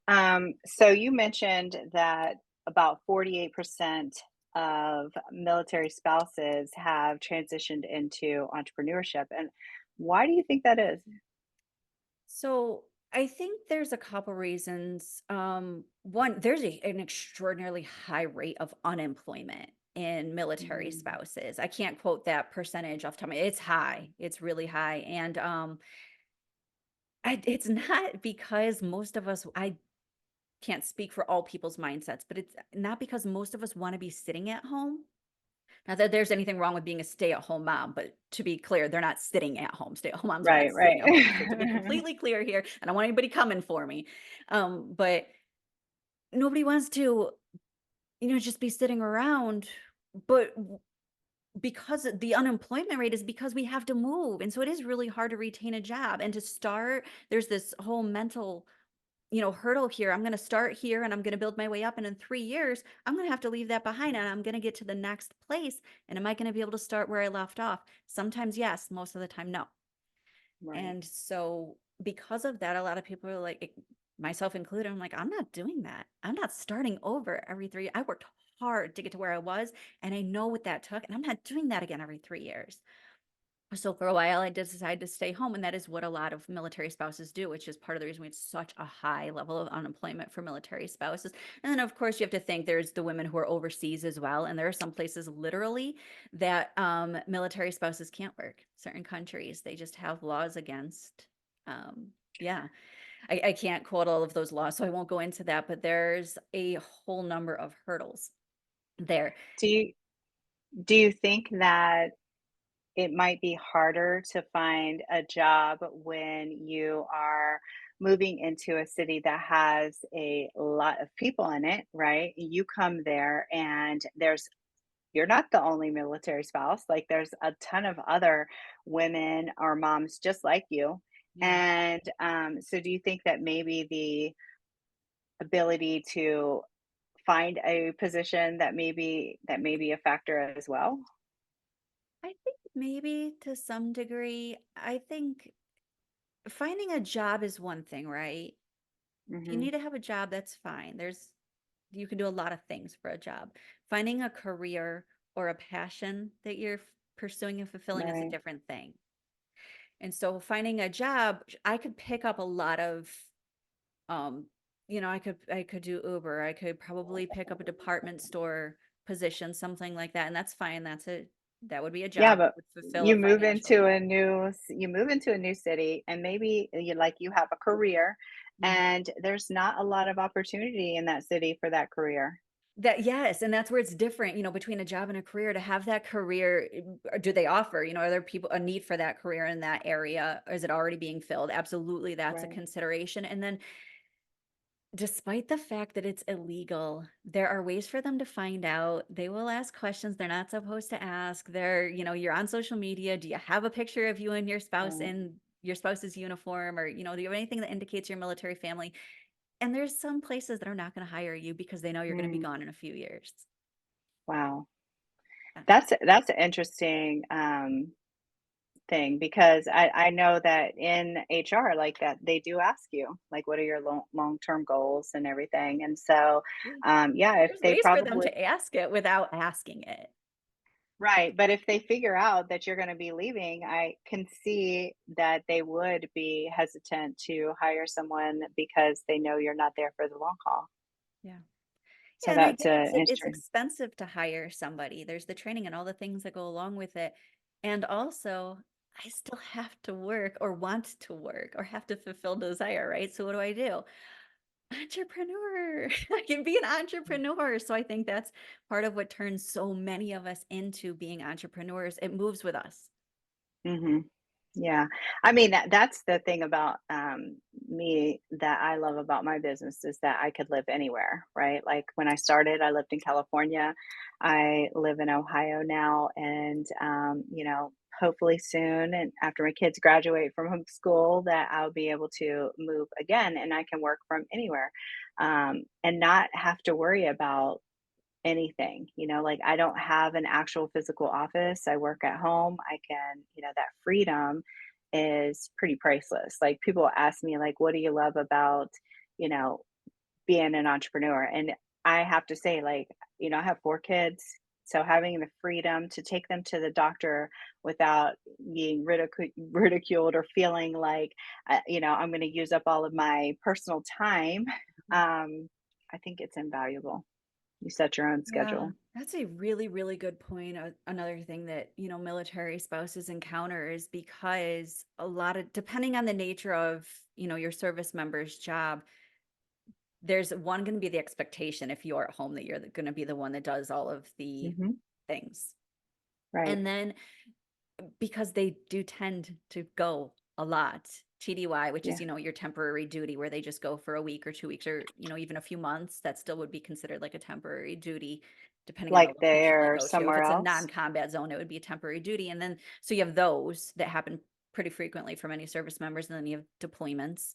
So you mentioned that about 48% of military spouses have transitioned into entrepreneurship. And why do you think that is? So I think there's a couple reasons. One, there's an extraordinarily high rate of unemployment in military Mm, spouses. I can't quote that percentage off the top of my. It's high. It's really high, and it's not because most of us. I can't speak for all people's mindsets, but it's not because most of us want to be sitting at home. Not that there's anything wrong with being a stay-at-home mom, but to be clear, they're not sitting at home. Stay-at-home moms are not right, sitting at home. So to be right. completely clear here, I don't want anybody coming for me. But nobody wants to, just be sitting around. But because the unemployment rate is because we have to move. And so it is really hard to retain a job. And to start, there's this whole mental hurdle here. I'm going to start here and I'm going to build my way up. And in 3 years, I'm going to have to leave that behind and I'm going to get to the next place. And am I going to be able to start where I left off? Sometimes yes, most of the time, no. Right. And so because of that, a lot of people are like, myself included, I'm like, I'm not doing that. I'm not starting over every three. I worked hard to get to where I was and I know what that took. And I'm not doing that again every 3 years. So for a while, I did decide to stay home, and that is what a lot of military spouses do, which is part of the reason we have such a high level of unemployment for military spouses. And then, of course, you have to think there's the women who are overseas as well, and there are some places literally that military spouses can't work. Certain countries they just have laws against. Yeah, I can't quote all of those laws, so I won't go into that. But there's a whole number of hurdles there. Do you do you think that it might be harder to find a job when you are moving into a city that has a lot of people in it, right? You come there and you're not the only military spouse, like, there's a ton of other women or moms just like you, Yeah. and, so do you think that maybe the ability to find a position that may be a factor as well? I think maybe to some degree, I think finding a job is one thing, right? If you Mhm. need to have a job, that's fine. You can do a lot of things for a job. Finding a career or a passion that you're pursuing and fulfilling is a Right. different thing. And so finding a job, I could pick up a lot of um I could do Uber. I could probably pick up a department store position, something like that. And that's fine. That would be a Yeah, job that but would fulfill a financial need. you move into a new city and maybe you have a career Mm. and there's not a lot of opportunity in that city for that career. That yes, and that's where it's different, between a job and a career. To have that career, do they offer, are there people a need for that career in that area? Or is it already being filled? Absolutely, that's a Right. consideration. And then despite the fact that it's illegal, there are ways for them to find out. They will ask questions they're not supposed to ask. You're on social media. Do you have a picture of you and your spouse Right. in your spouse's uniform? Or, do you have anything that indicates your military family? And there's some places that are not going to hire you because they know you're going to be Mm, gone in a few years. wow. Yeah. That's an interesting thing because I know that in HR like that they do ask you like what are your long-term goals and everything. And so Yeah. yeah, if There's they ways for them probably to ask it without asking it. right, but if they figure out that you're gonna be leaving, I can see that they would be hesitant to hire someone because they know you're not there for the long haul. Yeah. So Yeah, and I that's get it's interesting. expensive to hire somebody. There's the training and all the things that go along with it. And also, I still have to work or want to work or have to fulfill desire, right? So what do I do? Entrepreneur. I can be an entrepreneur. So I think that's part of what turns so many of us into being entrepreneurs. It moves with us. Mhm. Yeah. I mean, that's the thing about, me that I love about my business is that I could live anywhere, right? Like, when I started, I lived in California. I live in Ohio now, and, hopefully soon, and after my kids graduate from school, that I'll be able to move again, and I can work from anywhere, and not have to worry about anything, like, I don't have an actual physical office, I work at home, I can that freedom is pretty priceless, like, people ask me, like, "What do you love about," you know, being an entrepreneur. And I have to say, like, I have 4 kids, so having the freedom to take them to the doctor without being ridiculed or feeling like, I'm gonna use up all of my personal time, Mhm. um, I think it's invaluable. You set your own Yeah, schedule. that's a really, really good point. Another thing that, military spouses encounter is because a lot of, depending on the nature of, your service member's job, there's one going to be the expectation if you're at home that you're going to be the one that does all of the Mhm. things. Right. And then because they do tend to go a lot. TDY, which is, Yeah. your temporary duty where they just go for a week or 2 weeks or, even a few months, that still would be considered like a temporary duty, depending on the Like location they they're go to. If somewhere it's a else? non-combat zone, it would be a temporary duty. And then, so you have those that happen pretty frequently for many service members, and then you have deployments.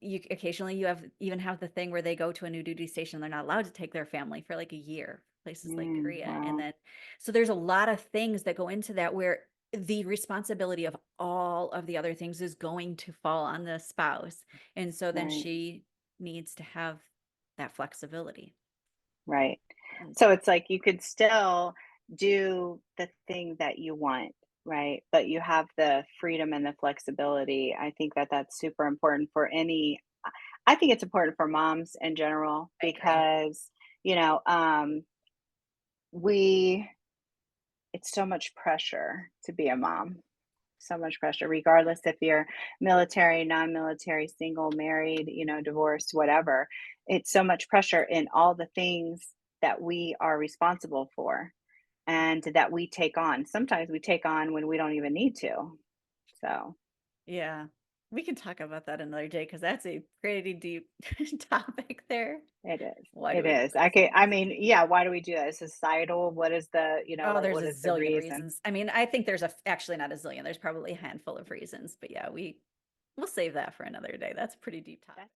You occasionally you even have the thing where they go to a new duty station, they're not allowed to take their family for like a year, places like Korea. And Wow. then so there's a lot of things that go into that where the responsibility of all of the other things is going to fall on the spouse. And so then Right. she needs to have that flexibility. Right. And So it's like you could still do the thing that you want, right? But you have the freedom and the flexibility. I think that that's super important for I think it's important for moms in general I agree. because, you know, we it's so much pressure to be a mom. So much pressure, regardless if you're military, non-military, single, married, divorced, whatever. It's so much pressure in all the things that we are responsible for and that we take on. Sometimes we take on when we don't even need to. So Yeah. We can talk about that another day because that's a pretty deep topic there. it is. Why do It we do is. those I things? mean, yeah, why do we do that? Societal. What is Oh, like there's what a is the zillion reason? reasons. I mean, I think there's actually not a zillion. There's probably a handful of reasons, but yeah, we'll save that for another day. That's a pretty deep topic.